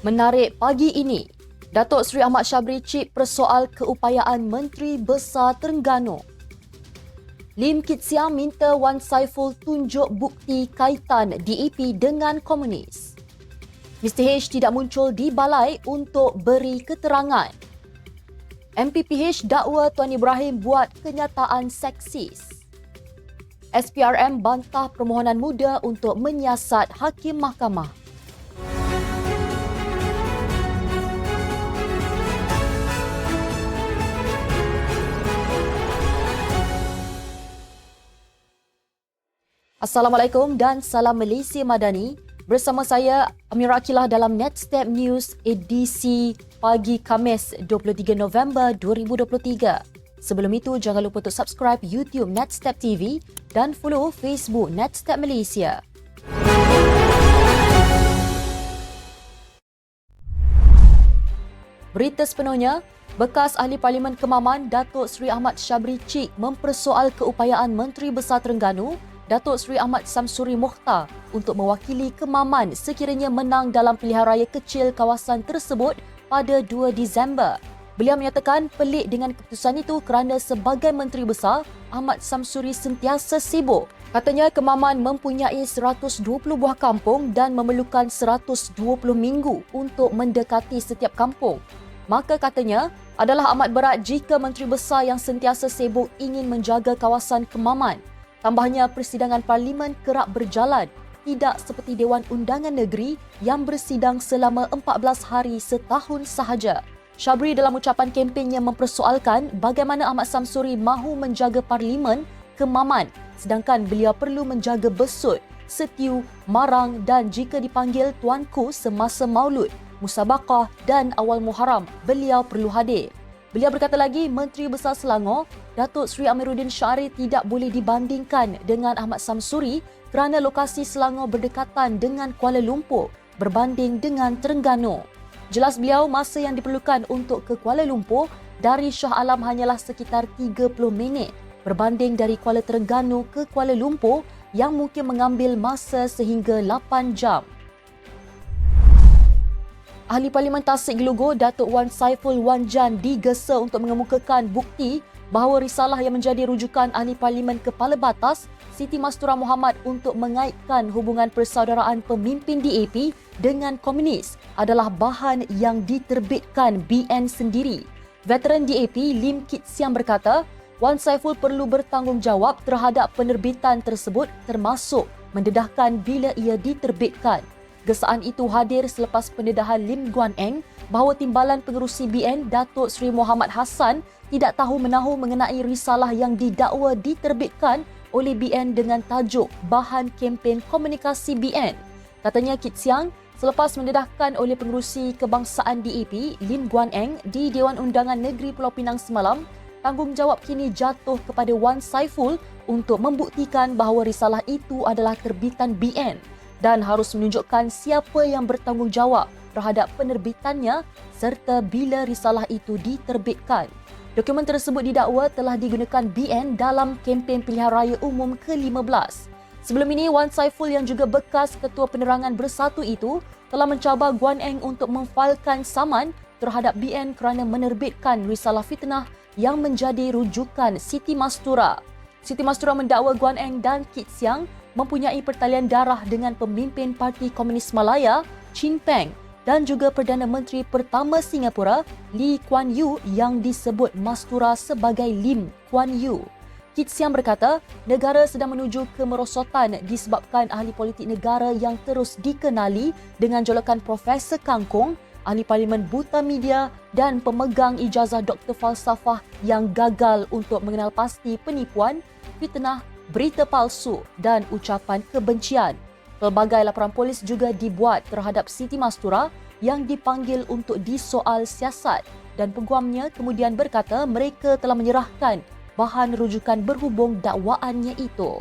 Menarik pagi ini, Datuk Seri Ahmad Syabri cip persoal keupayaan Menteri Besar Terengganu. Lim Kit Siang minta Wan Saiful tunjuk bukti kaitan DAP dengan komunis. Mr H tidak muncul di balai untuk beri keterangan. MPPH dakwa Tuan Ibrahim buat kenyataan seksis. SPRM bantah permohonan muda untuk menyiasat Hakim Mahkamah. Assalamualaikum dan salam Malaysia Madani. Bersama saya Amira Akilah dalam Netstep News edisi pagi Khamis 23 November 2023. Sebelum itu jangan lupa untuk subscribe YouTube Netstep TV dan follow Facebook Netstep Malaysia. Berita sepenuhnya, bekas Ahli Parlimen Kemaman Datuk Seri Ahmad Syabri Cik mempersoal keupayaan Menteri Besar Terengganu Datuk Seri Ahmad Samsuri Mokhtar untuk mewakili Kemaman sekiranya menang dalam pilihan raya kecil kawasan tersebut pada 2 Disember. Beliau menyatakan pelik dengan keputusan itu kerana sebagai Menteri Besar, Ahmad Samsuri sentiasa sibuk. Katanya Kemaman mempunyai 120 buah kampung dan memerlukan 120 minggu untuk mendekati setiap kampung. Maka katanya adalah amat berat jika Menteri Besar yang sentiasa sibuk ingin menjaga kawasan Kemaman. Tambahnya, persidangan Parlimen kerap berjalan, tidak seperti Dewan Undangan Negeri yang bersidang selama 14 hari setahun sahaja. Syabri dalam ucapan kempennya mempersoalkan bagaimana Ahmad Samsuri mahu menjaga Parlimen Kemaman sedangkan beliau perlu menjaga Besut, Setiu, Marang dan jika dipanggil Tuanku semasa Maulud, Musabaqah dan Awal Muharram, beliau perlu hadir. Beliau berkata lagi, Menteri Besar Selangor, Datuk Seri Amiruddin Syari tidak boleh dibandingkan dengan Ahmad Samsuri kerana lokasi Selangor berdekatan dengan Kuala Lumpur berbanding dengan Terengganu. Jelas beliau, masa yang diperlukan untuk ke Kuala Lumpur dari Shah Alam hanyalah sekitar 30 minit berbanding dari Kuala Terengganu ke Kuala Lumpur yang mungkin mengambil masa sehingga 8 jam. Ahli Parlimen Tasik Gelugor Datuk Wan Saiful Wan Jan digesa untuk mengemukakan bukti bahawa risalah yang menjadi rujukan Ahli Parlimen Kepala Batas Siti Mastura Muhammad untuk mengaitkan hubungan persaudaraan pemimpin DAP dengan komunis adalah bahan yang diterbitkan BN sendiri. Veteran DAP Lim Kit Siang berkata, Wan Saiful perlu bertanggungjawab terhadap penerbitan tersebut termasuk mendedahkan bila ia diterbitkan. Gesaan itu hadir selepas pendedahan Lim Guan Eng bahawa Timbalan Pengerusi BN Datuk Seri Muhammad Hassan tidak tahu menahu mengenai risalah yang didakwa diterbitkan oleh BN dengan tajuk Bahan Kempen Komunikasi BN. Katanya Kit Siang, selepas mendedahkan oleh Pengerusi Kebangsaan DAP Lim Guan Eng di Dewan Undangan Negeri Pulau Pinang semalam, tanggungjawab kini jatuh kepada Wan Saiful untuk membuktikan bahawa risalah itu adalah terbitan BN dan harus menunjukkan siapa yang bertanggungjawab terhadap penerbitannya serta bila risalah itu diterbitkan. Dokumen tersebut didakwa telah digunakan BN dalam kempen pilihan raya umum ke-15. Sebelum ini, Wan Saiful yang juga bekas Ketua Penerangan Bersatu itu telah mencabar Guan Eng untuk memfailkan saman terhadap BN kerana menerbitkan risalah fitnah yang menjadi rujukan Siti Mastura. Siti Mastura mendakwa Guan Eng dan Kit Siang mempunyai pertalian darah dengan pemimpin Parti Komunis Malaya, Chin Peng, dan juga Perdana Menteri pertama Singapura, Lee Kuan Yew yang disebut Mastura sebagai Lim Kuan Yew. Kit Siang berkata, negara sedang menuju kemerosotan disebabkan ahli politik negara yang terus dikenali dengan jolokan Profesor Kangkung, ahli parlimen buta media dan pemegang ijazah Doktor Falsafah yang gagal untuk mengenal pasti penipuan, fitnah, berita palsu dan ucapan kebencian. Pelbagai laporan polis juga dibuat terhadap Siti Mastura yang dipanggil untuk disoal siasat dan peguamnya kemudian berkata mereka telah menyerahkan bahan rujukan berhubung dakwaannya itu.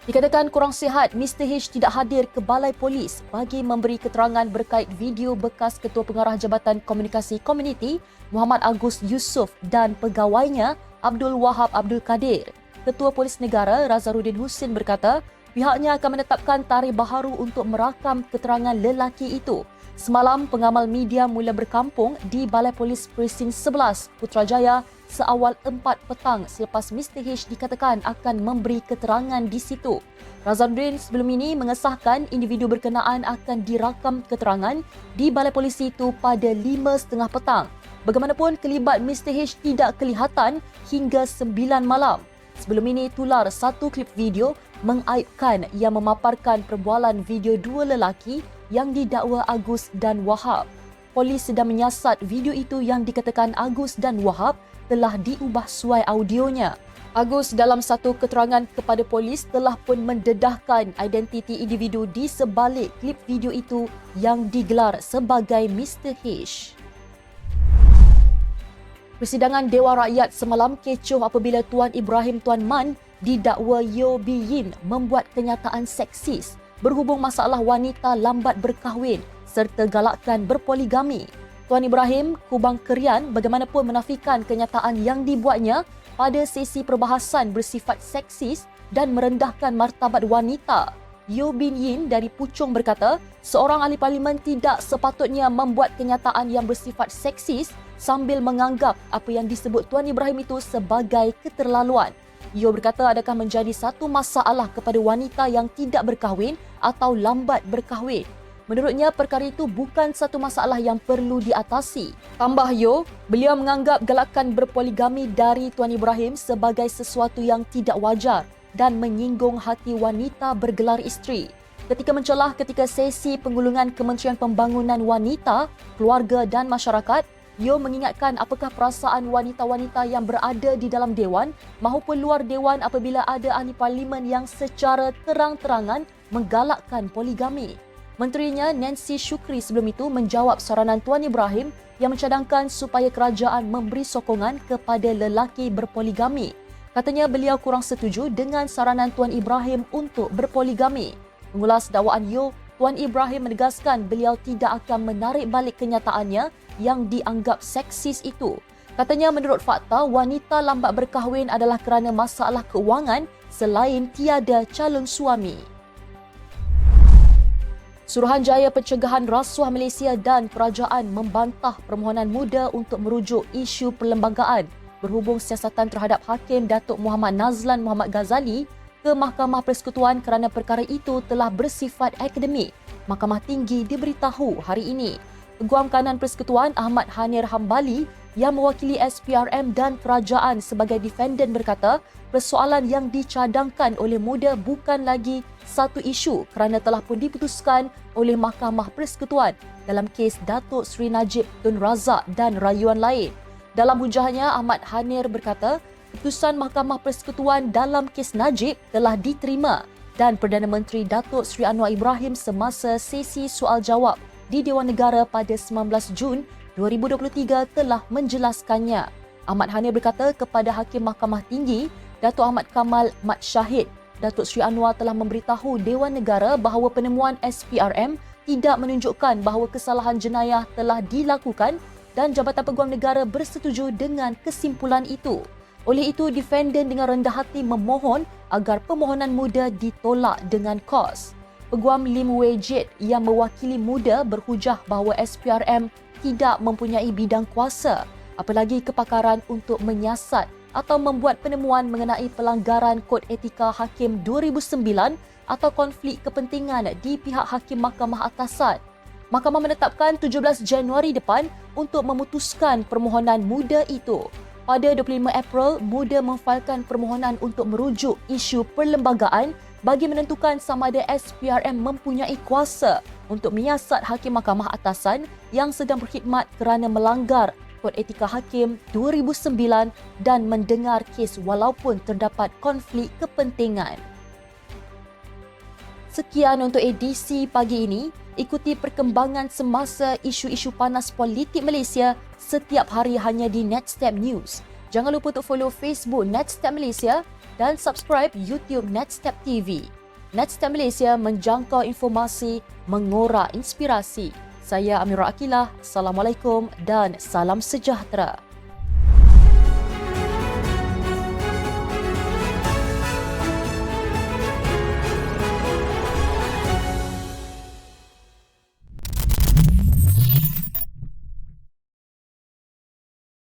Dikatakan kurang sihat, Mr H tidak hadir ke balai polis bagi memberi keterangan berkait video bekas Ketua Pengarah Jabatan Komunikasi Komuniti Muhammad Agus Yusof dan pegawainya Abdul Wahab Abdul Kadir. Ketua Polis Negara Razarudin Husin berkata, Pihaknya akan menetapkan tarikh baharu untuk merakam keterangan lelaki itu. Semalam, pengamal media mula berkampung di Balai Polis Presin 11 Putrajaya seawal 4 petang selepas Mr. H dikatakan akan memberi keterangan di situ. Razandrin sebelum ini mengesahkan individu berkenaan akan dirakam keterangan di Balai Polisi itu pada 5.30 petang. Bagaimanapun, kelibat Mr. H tidak kelihatan hingga 9 malam. Sebelum ini tular satu klip video mengaibkan yang memaparkan perbualan video dua lelaki yang didakwa Agus dan Wahab. Polis sedang menyiasat video itu yang dikatakan Agus dan Wahab telah diubah suai audionya. Agus dalam satu keterangan kepada polis telah pun mendedahkan identiti individu di sebalik klip video itu yang digelar sebagai Mr. H. Persidangan Dewan Rakyat semalam kecoh apabila Tuan Ibrahim Tuan Man didakwa Yeo Bee Yin membuat kenyataan seksis berhubung masalah wanita lambat berkahwin serta galakkan berpoligami. Tuan Ibrahim Kubang Kerian bagaimanapun menafikan kenyataan yang dibuatnya pada sesi perbahasan bersifat seksis dan merendahkan martabat wanita. Yeo Bee Yin dari Puchong berkata, seorang ahli parlimen tidak sepatutnya membuat kenyataan yang bersifat seksis sambil menganggap apa yang disebut Tuan Ibrahim itu sebagai keterlaluan. Yeo berkata adakah menjadi satu masalah kepada wanita yang tidak berkahwin atau lambat berkahwin. Menurutnya, perkara itu bukan satu masalah yang perlu diatasi. Tambah Yeo, beliau menganggap galakan berpoligami dari Tuan Ibrahim sebagai sesuatu yang tidak wajar dan menyinggung hati wanita bergelar isteri. Ketika mencelah ketika sesi penggulungan Kementerian Pembangunan Wanita, Keluarga dan Masyarakat, Yeo mengingatkan apakah perasaan wanita-wanita yang berada di dalam Dewan mahupun luar Dewan apabila ada ahli parlimen yang secara terang-terangan menggalakkan poligami. Menterinya Nancy Shukri sebelum itu menjawab saranan Tuan Ibrahim yang mencadangkan supaya kerajaan memberi sokongan kepada lelaki berpoligami. Katanya beliau kurang setuju dengan saranan Tuan Ibrahim untuk berpoligami. Mengulas dakwaan Yeo, Tuan Ibrahim menegaskan beliau tidak akan menarik balik kenyataannya yang dianggap seksis itu. Katanya menurut fakta, wanita lambat berkahwin adalah kerana masalah keuangan selain tiada calon suami. Suruhanjaya Pencegahan Rasuah Malaysia dan Kerajaan membantah permohonan muda untuk merujuk isu perlembagaan berhubung siasatan terhadap Hakim Datuk Muhammad Nazlan Muhammad Ghazali ke Mahkamah Persekutuan kerana perkara itu telah bersifat akademik. Mahkamah Tinggi diberitahu hari ini. Peguam Kanan Persekutuan Ahmad Hanir Hambali yang mewakili SPRM dan kerajaan sebagai defendant berkata persoalan yang dicadangkan oleh muda bukan lagi satu isu kerana telah pun diputuskan oleh Mahkamah Persekutuan dalam kes Datuk Seri Najib Tun Razak dan rayuan lain. Dalam hujahnya, Ahmad Hanir berkata putusan Mahkamah Persekutuan dalam kes Najib telah diterima dan Perdana Menteri Datuk Seri Anwar Ibrahim semasa sesi soal jawab di Dewan Negara pada 19 Jun 2023 telah menjelaskannya. Ahmad Hanir berkata kepada Hakim Mahkamah Tinggi, Datuk Ahmad Kamal Mat Syahid, Datuk Seri Anwar telah memberitahu Dewan Negara bahawa penemuan SPRM tidak menunjukkan bahawa kesalahan jenayah telah dilakukan dan Jabatan Peguam Negara bersetuju dengan kesimpulan itu. Oleh itu, defendant dengan rendah hati memohon agar permohonan muda ditolak dengan kos. Peguam Lim Wei Jit yang mewakili muda berhujah bahawa SPRM tidak mempunyai bidang kuasa, apalagi kepakaran untuk menyiasat atau membuat penemuan mengenai pelanggaran Kod Etika Hakim 2009 atau konflik kepentingan di pihak Hakim Mahkamah Atasan. Mahkamah menetapkan 17 Januari depan untuk memutuskan permohonan muda itu. Pada 25 April, muda memfailkan permohonan untuk merujuk isu perlembagaan bagi menentukan sama ada SPRM mempunyai kuasa untuk menyiasat Hakim Mahkamah Atasan yang sedang berkhidmat kerana melanggar Kod Etika Hakim 2009 dan mendengar kes walaupun terdapat konflik kepentingan. Sekian untuk edisi pagi ini. Ikuti perkembangan semasa isu-isu panas politik Malaysia setiap hari hanya di Netstep News. Jangan lupa untuk follow Facebook Netstep Malaysia dan subscribe YouTube Netstep TV. Netstep Malaysia menjangkau informasi, mengorak inspirasi. Saya Amirah Akilah. Assalamualaikum dan salam sejahtera.